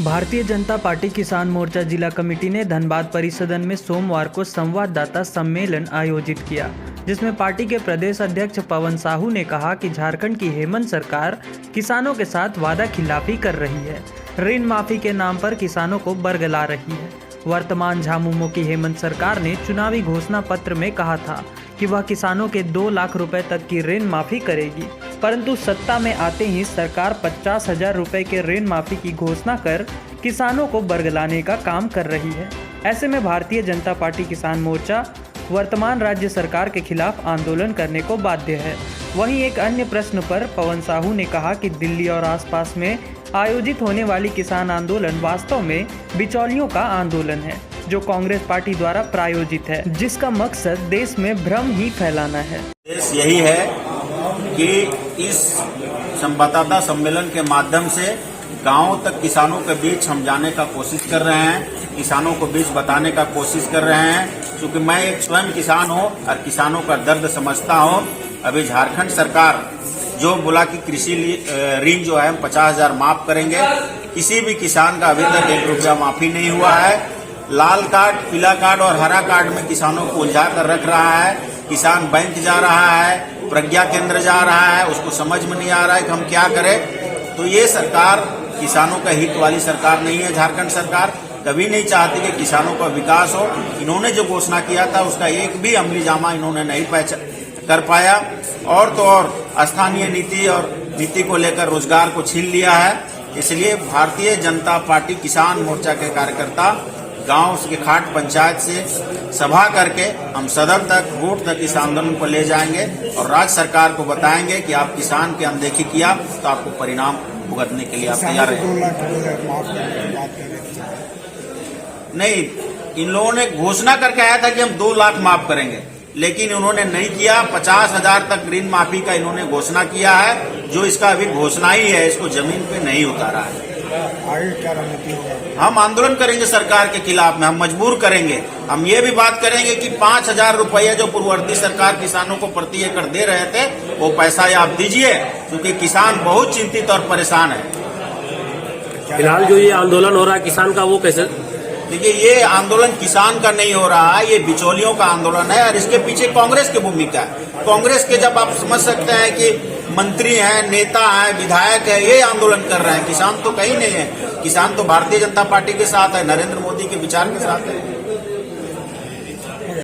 Bharatiya Janata party किसान मोर्चा जिला committee ने धनबाद परिसदन में सोमवार को संवाददाता सम्मेलन आयोजित किया, जिसमें पार्टी के प्रदेश अध्यक्ष पवन साहू ने कहा कि झारखंड की हेमंत सरकार किसानों के साथ वादा खिलाफी कर रही है, ऋण माफी के नाम पर किसानों को बरगला रही है। वर्तमान झामुमो की हेमंत सरकार ने चुनावी घोषणा पत्र में कहा था कि वह किसानों के 2 लाख रुपए तक की ऋण माफी करेगी, परंतु सत्ता में आते ही सरकार 50,000 रुपए के ऋण माफी की घोषणा कर किसानों को बरगलाने का काम कर रही है। ऐसे में भारतीय जनता पार्टी किसान मोर्चा वर्तमान राज्य सरकार के खिलाफ आंदोलन करने को बाध्य है। वहीं एक अन्य प्रश्न पर पवन साहू ने कहा कि दिल्ली और आसपास में आयोजित होने वाली किसान आंदोलन वास्तव में बिचौलियों का आंदोलन है, जो कांग्रेस पार्टी द्वारा प्रायोजित है, जिसका मकसद देश में भ्रम ही फैलाना है। देश यही है कि इस संवाददाता सम्मेलन के माध्यम से गांवों तक किसानों के बीच हम जाने का कोशिश कर रहे हैं, किसानों को बीच बताने का कोशिश कर रहे हैं। क्योंकि मैं एक स्वयं किसान हूं और किसानों का दर्द समझता हूं। अभी झारखंड सरकार जो बोला कि कृषि ऋण जो है हम 50,000 माफ करेंगे, किसी भी किसान का अभी तक 1 रुपया माफी नहीं हुआ है। लाल कार्ड, पीला कार्ड और हरा कार्ड में किसानों को उलझा कर रख रहा है। किसान बैंक जा रहा है, प्रज्ञा केंद्र जा रहा है, उसको समझ में नहीं आ रहा है कि हम क्या करें। तो ये सरकार किसानों का हित वाली सरकार नहीं है। झारखंड सरकार कभी नहीं चाहती कि किसानों का विकास हो। इन्होंने जो घोषणा किया था उसका एक भी अमली जामा इन्होंने नहीं कर पाया। और तो और स्थानीय नीति और नीति को लेकर रोजगार को छीन लिया है। इसलिए भारतीय जनता पार्टी किसान मोर्चा के कार्यकर्ता गांव के खाट पंचायत से सभा करके हम सदन तक, बूथ तक इस आंदोलन को ले जाएंगे और राज्य सरकार को बताएंगे कि आप किसान की अनदेखी किया तो आपको परिणाम भुगतने के लिए आप तैयार हैं। नहीं, इन लोगों ने घोषणा करके आया था कि हम 2 लाख माफ करेंगे, लेकिन उन्होंने नहीं किया। 50,000 तक ऋण माफी का इन्होंने घोषणा किया है, जो इसका अभी घोषणा ही है, इसको जमीन पे नहीं उतारा है। आगे क्या रणनीति होगा? हम आंदोलन करेंगे सरकार के खिलाफ में, हम मजबूर करेंगे। हम ये भी बात करेंगे कि 5,000 रुपया जो पूर्ववर्ती सरकार किसानों को प्रति एकड़ दे रहे थे, वो पैसा आप दीजिए, क्योंकि किसान बहुत चिंतित और परेशान है। फिलहाल जो ये आंदोलन हो रहा है किसान का, वो कैसे? देखिए, ये आंदोलन किसान का नहीं हो रहा है, ये बिचौलियों का आंदोलन है और इसके पीछे कांग्रेस की भूमिका है। कांग्रेस के जब आप समझ सकते हैं कि मंत्री हैं, नेता हैं, विधायक है, ये आंदोलन कर रहे हैं। किसान तो कहीं नहीं है। किसान तो भारतीय जनता पार्टी के साथ है, नरेंद्र मोदी के विचार के साथ है।